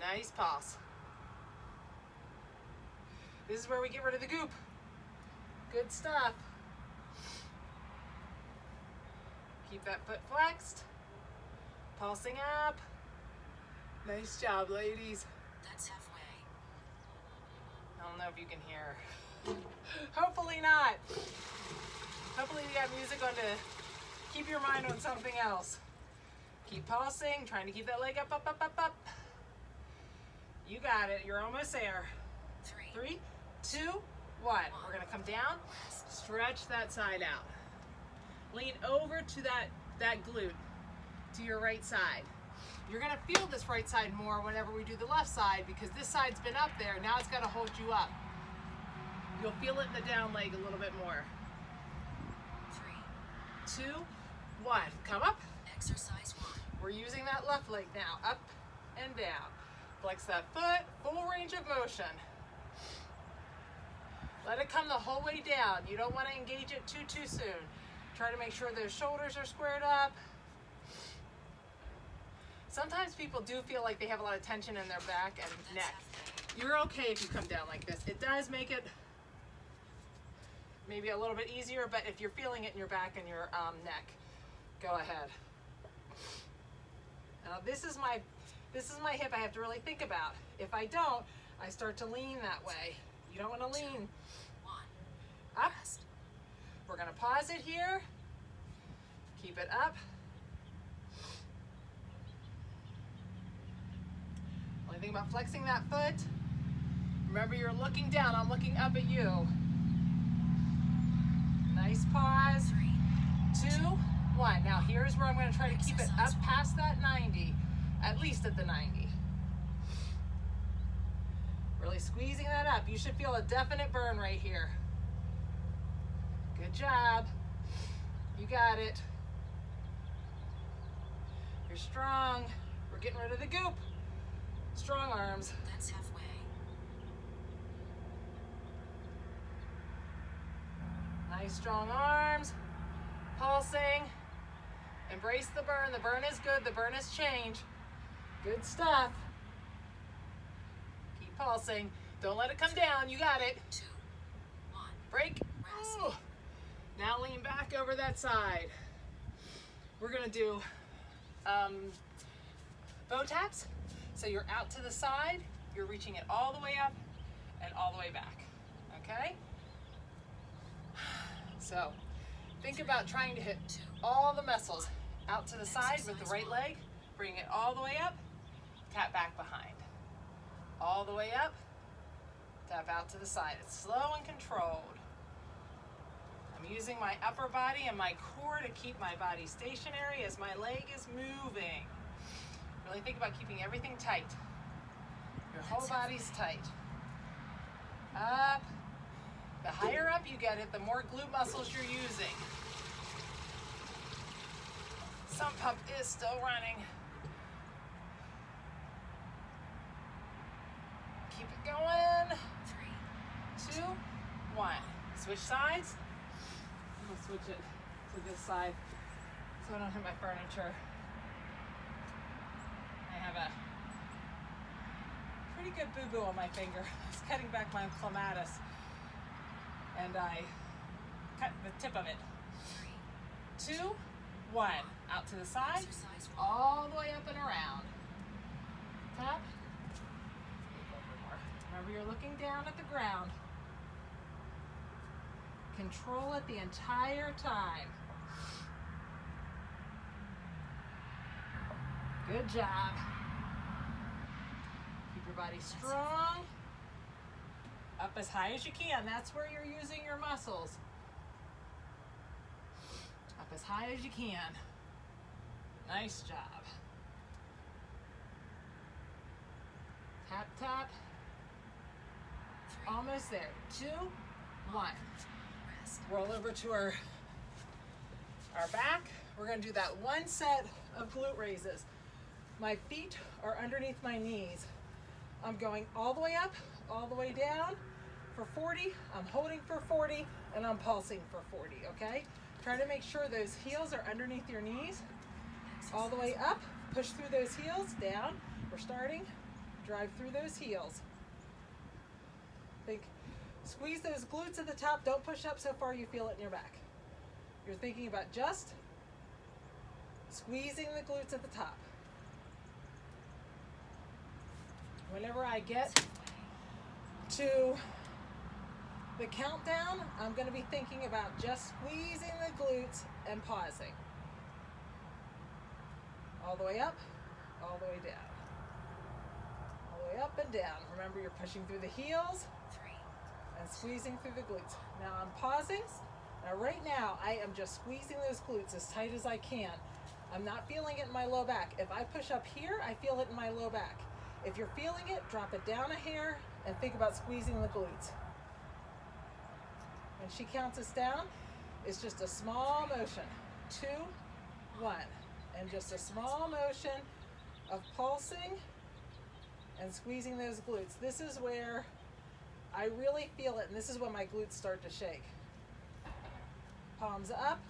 Nice pulse. This is where we get rid of the goop. Good stuff. Keep that foot flexed. Pulsing up. Nice job, ladies. That's halfway. I don't know if you can hear. Hopefully not. Hopefully you got music on to keep your mind on something else. Keep pulsing, trying to keep that leg up, up, up, up, up. You got it. You're almost there. 3, 2, 1. We're gonna come down, stretch that side out. Lean over to that glute, to your right side. You're gonna feel this right side more whenever we do the left side because this side's been up there. Now it's gotta hold you up. You'll feel it in the down leg a little bit more. 3, 2, 1. Come up. Exercise 1. We're using that left leg now, up and down. Flex that foot, full range of motion. Let it come the whole way down. You don't want to engage it too soon. Try to make sure those shoulders are squared up. Sometimes people do feel like they have a lot of tension in their back and That's neck. halfway. You're okay if you come down like this. It does make it maybe a little bit easier, but if you're feeling it in your back and your neck, go ahead. Now this is my hip I have to really think about. If I don't, I start to lean that way. You don't want to lean 1. up. Rest. We're gonna pause it here. Keep it up. Only thing about flexing that foot, remember you're looking down, I'm looking up at you. Nice pause. 3, 2, 1. Now here's where I'm gonna try to keep it up past that 90, at least at the 90. Really squeezing that up. You should feel a definite burn right here. Good job. You got it. You're strong. We're getting rid of the goop. Strong arms. That's halfway. Nice strong arms. Pulsing. Embrace the burn. The burn is good. The burn is change. Good stuff. Keep pulsing. Don't let it come down. You got it. 2, 1. Break. Rest. Ooh. Now lean back over that side. We're gonna do bow taps. So you're out to the side, you're reaching it all the way up and all the way back, okay? So think about trying to hit all the muscles out to the side with the right leg, bring it all the way up, tap back behind. All the way up, tap out to the side. It's slow and controlled. I'm using my upper body and my core to keep my body stationary as my leg is moving. Really think about keeping everything tight. Your whole body's tight. Up. The higher up you get it, the more glute muscles you're using. Some pump is still running. Keep it going. 3, 2, 1. Switch sides. I'm gonna switch it to this side so I don't hit my furniture. I have a pretty good boo-boo on my finger. I was cutting back my clematis and I cut the tip of it. 3, 2, 1. Out to the side, all the way up and around. Tap. Remember, you're looking down at the ground. Control it the entire time. Good job. Keep your body strong. Up as high as you can. That's where you're using your muscles. Up as high as you can. Nice job. Tap, tap. Almost there. 2, 1. Roll over to our back. We're going to do that one set of glute raises. My feet are underneath my knees. I'm going all the way up, all the way down for 40. I'm holding for 40, and I'm pulsing for 40, okay? Try to make sure those heels are underneath your knees. All the way up, push through those heels, down. We're starting, drive through those heels. Think, squeeze those glutes at the top. Don't push up so far you feel it in your back. You're thinking about just squeezing the glutes at the top. Whenever I get to the countdown, I'm going to be thinking about just squeezing the glutes and pausing. All the way up, all the way down. All the way up and down. Remember, you're pushing through the heels and squeezing through the glutes. Now I'm pausing. Now right now, I am just squeezing those glutes as tight as I can. I'm not feeling it in my low back. If I push up here, I feel it in my low back. If you're feeling it, drop it down a hair and think about squeezing the glutes. When she counts us down, it's just a small motion. 2, 1. And just a small motion of pulsing and squeezing those glutes. This is where I really feel it, and this is when my glutes start to shake. Palms up,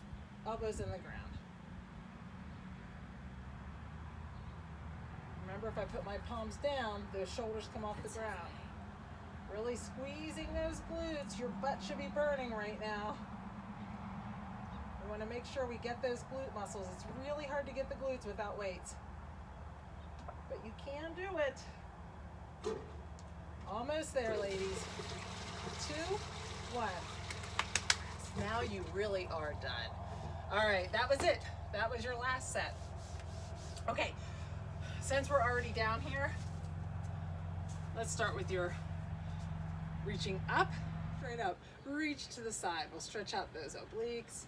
elbows in the ground. Remember, if I put my palms down, those shoulders come off the ground. Really squeezing those glutes. Your butt should be burning right now. We want to make sure we get those glute muscles. It's really hard to get the glutes without weights. But you can do it. Almost there, ladies. 2, 1. Now you really are done. All right, that was it. That was your last set. Okay, since we're already down here, let's start with your reaching up, straight up. Reach to the side. We'll stretch out those obliques.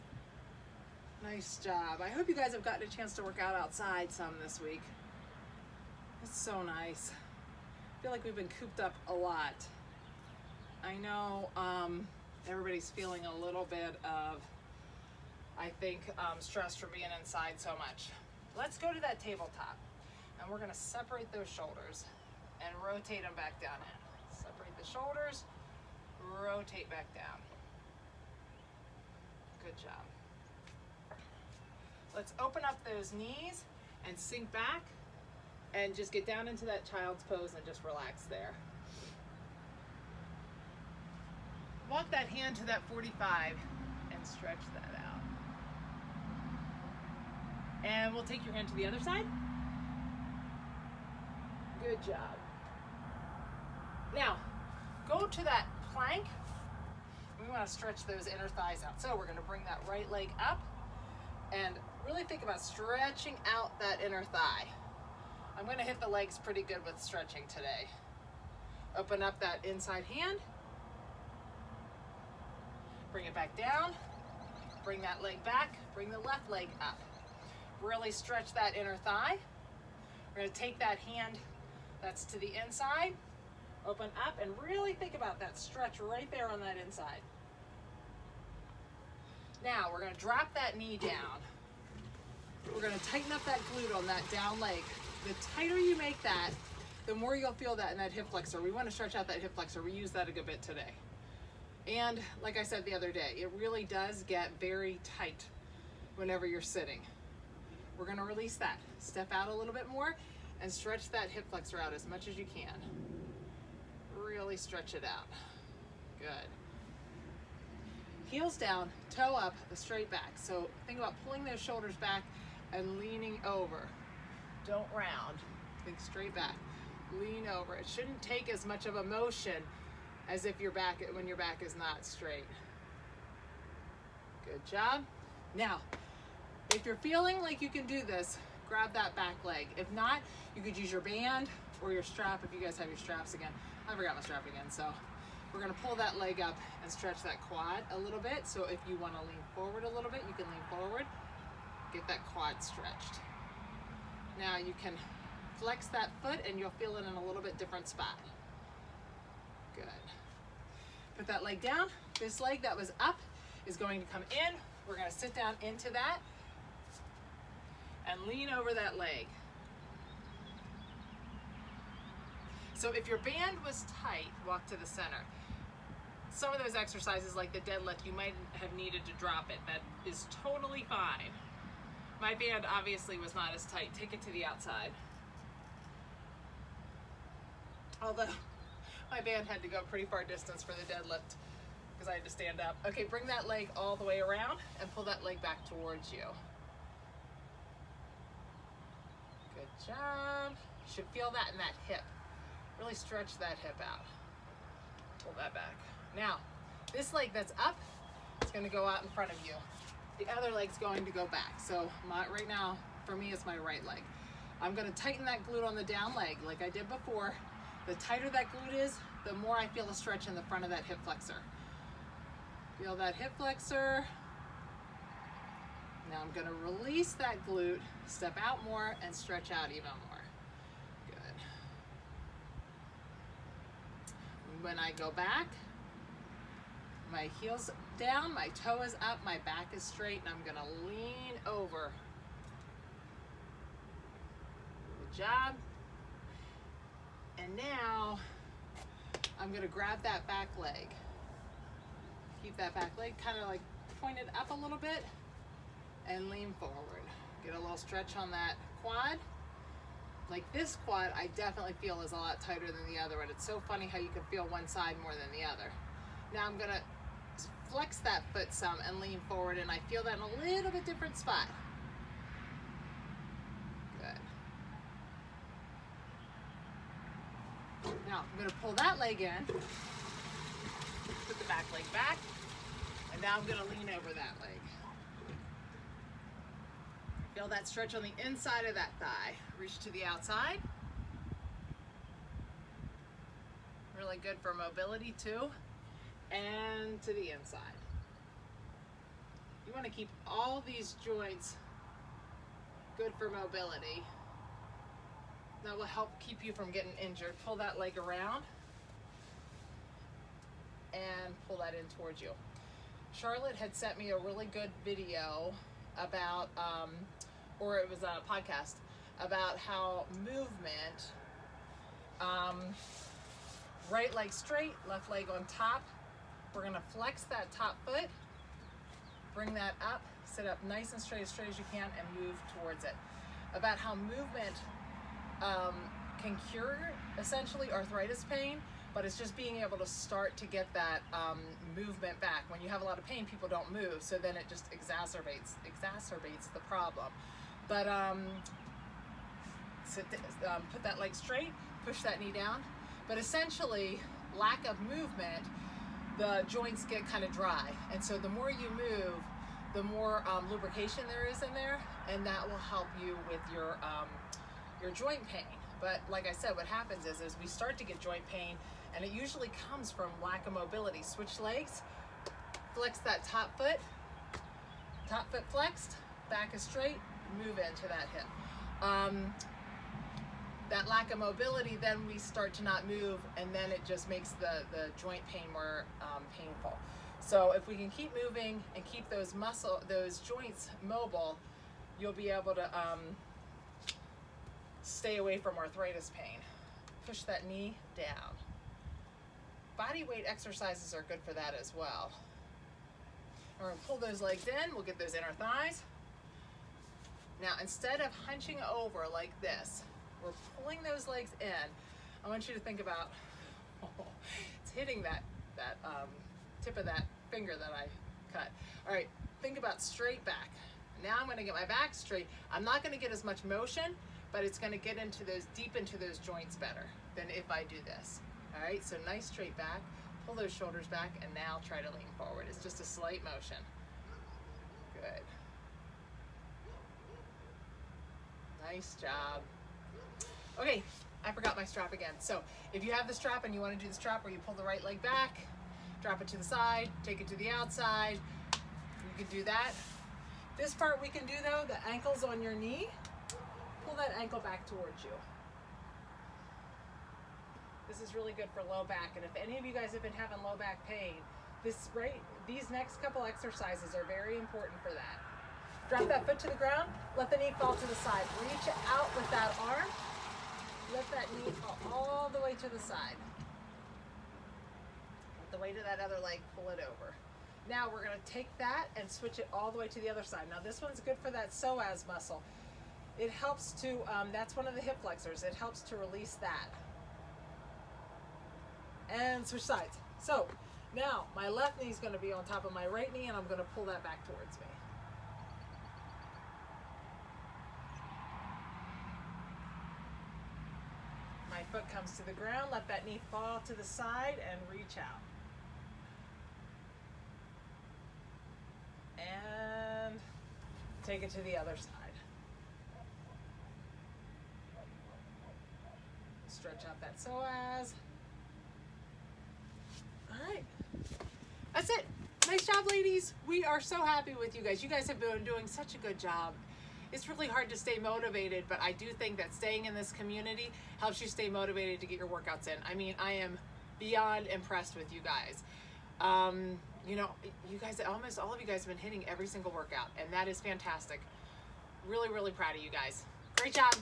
Nice job. I hope you guys have gotten a chance to work out outside some this week. It's so nice. I feel like we've been cooped up a lot. I know everybody's feeling a little bit of, I think, stress from being inside so much. Let's go to that tabletop, and we're going to separate those shoulders and rotate them back down in. Separate the shoulders, rotate back down. Good job. Let's open up those knees and sink back and just get down into that child's pose and just relax there. Walk that hand to that 45 and stretch that out. And we'll take your hand to the other side. Good job. Now, go to that plank. We want to stretch those inner thighs out. So we're going to bring that right leg up and really think about stretching out that inner thigh. I'm going to hit the legs pretty good with stretching today. Open up that inside hand. Bring it back down. Bring that leg back. Bring the left leg up. Really stretch that inner thigh. We're going to take that hand that's to the inside, Open up and really think about that stretch right there on that inside. Now we're going to drop that knee down. We're going to tighten up that glute on that down leg. The tighter you make that, the more you'll feel that in that hip flexor. We want to stretch out that hip flexor. We use that a good bit today. And like I said the other day, it really does get very tight whenever you're sitting. We're going to release that. Step out a little bit more and stretch that hip flexor out as much as you can. Really stretch it out. Good. Heels down, toe up, straight back. So think about pulling those shoulders back and leaning over. Don't round. Think straight back. Lean over. It shouldn't take as much of a motion as if your back, when your back is not straight. Good job. Now, if you're feeling like you can do this, grab that back leg. If not, you could use your band or your strap if you guys have your straps again. I forgot my strap again, so we're gonna pull that leg up and stretch that quad a little bit. So if you wanna lean forward a little bit, you can lean forward, get that quad stretched. Now you can flex that foot and you'll feel it in a little bit different spot. Good. Put that leg down. This leg that was up is going to come in. We're gonna sit down into that and lean over that leg. So if your band was tight, walk to the center. Some of those exercises like the deadlift, you might have needed to drop it. That is totally fine. My band obviously was not as tight. Take it to the outside. Although my band had to go pretty far distance for the deadlift because I had to stand up. Okay, bring that leg all the way around and pull that leg back towards you. Good job. You should feel that in that hip. Really stretch that hip out. Pull that back. Now, this leg that's up is going to go out in front of you. The other leg's going to go back. So right now, for me, it's my right leg. I'm going to tighten that glute on the down leg like I did before. The tighter that glute is, the more I feel a stretch in the front of that hip flexor. Feel that hip flexor. Now I'm going to release that glute, step out more, and stretch out even more. Good. When I go back, my heel's down, my toe is up, my back is straight, and I'm going to lean over. Good job. And now I'm going to grab that back leg. Keep that back leg kind of like pointed up a little bit and lean forward. Get a little stretch on that quad. Like this quad, I definitely feel is a lot tighter than the other one. It's so funny how you can feel one side more than the other. Now I'm going to flex that foot some and lean forward, and I feel that in a little bit different spot. Good. Now I'm going to pull that leg in, put the back leg back, and now I'm going to lean over that leg. Feel that stretch on the inside of that thigh. Reach to the outside. Really good for mobility too. And to the inside. You want to keep all these joints good for mobility. That will help keep you from getting injured. Pull that leg around and pull that in towards you. Charlotte had sent me a really good video about, or it was a podcast, about how movement, right leg straight, left leg on top. We're gonna flex that top foot, bring that up, sit up nice and straight as you can, and move towards it. About how movement can cure essentially arthritis pain, but it's just being able to start to get that movement back. When you have a lot of pain, people don't move, so then it just exacerbates the problem. But put that leg straight, push that knee down. But essentially, lack of movement, the joints get kind of dry, and so the more you move, the more lubrication there is in there, and that will help you with your joint pain. But like I said, what happens is we start to get joint pain, and it usually comes from lack of mobility. Switch legs, flex that top foot flexed, back is straight, move into that hip. that lack of mobility, then we start to not move, and then it just makes the joint pain more painful. So if we can keep moving and keep those joints mobile, you'll be able to stay away from arthritis pain. Push that knee down. Body weight exercises are good for that as well. We're gonna pull those legs in, we'll get those inner thighs. Now, instead of hunching over like this, we're pulling those legs in. I want you to think about, it's hitting that tip of that finger that I cut. All right, think about straight back. Now I'm gonna get my back straight. I'm not gonna get as much motion, but it's gonna get into deep into those joints better than if I do this. All right, so nice straight back, pull those shoulders back, and now try to lean forward. It's just a slight motion. Good. Nice job. Okay, I forgot my strap again. So if you have the strap and you want to do the strap where you pull the right leg back, drop it to the side, take it to the outside, you can do that. This part we can do though, the ankle's on your knee, pull that ankle back towards you. This is really good for low back, and if any of you guys have been having low back pain, these next couple exercises are very important for that. Drop that foot to the ground, let the knee fall to the side. Reach out with that arm, let that knee fall all the way to the side. With the weight of that other leg, pull it over. Now we're gonna take that and switch it all the way to the other side. Now this one's good for that psoas muscle. It helps to, that's one of the hip flexors. It helps to release that. And switch sides. So now my left knee is going to be on top of my right knee, and I'm going to pull that back towards me. My foot comes to the ground, let that knee fall to the side and reach out. And take it to the other side. Stretch out that psoas. All right, that's it. Nice job, ladies. We are so happy with you guys. You guys have been doing such a good job. It's really hard to stay motivated, but I do think that staying in this community helps you stay motivated to get your workouts in. I mean, I am beyond impressed with you guys. You know, you guys, almost all of you guys have been hitting every single workout, and that is fantastic. Really, really proud of you guys. Great job.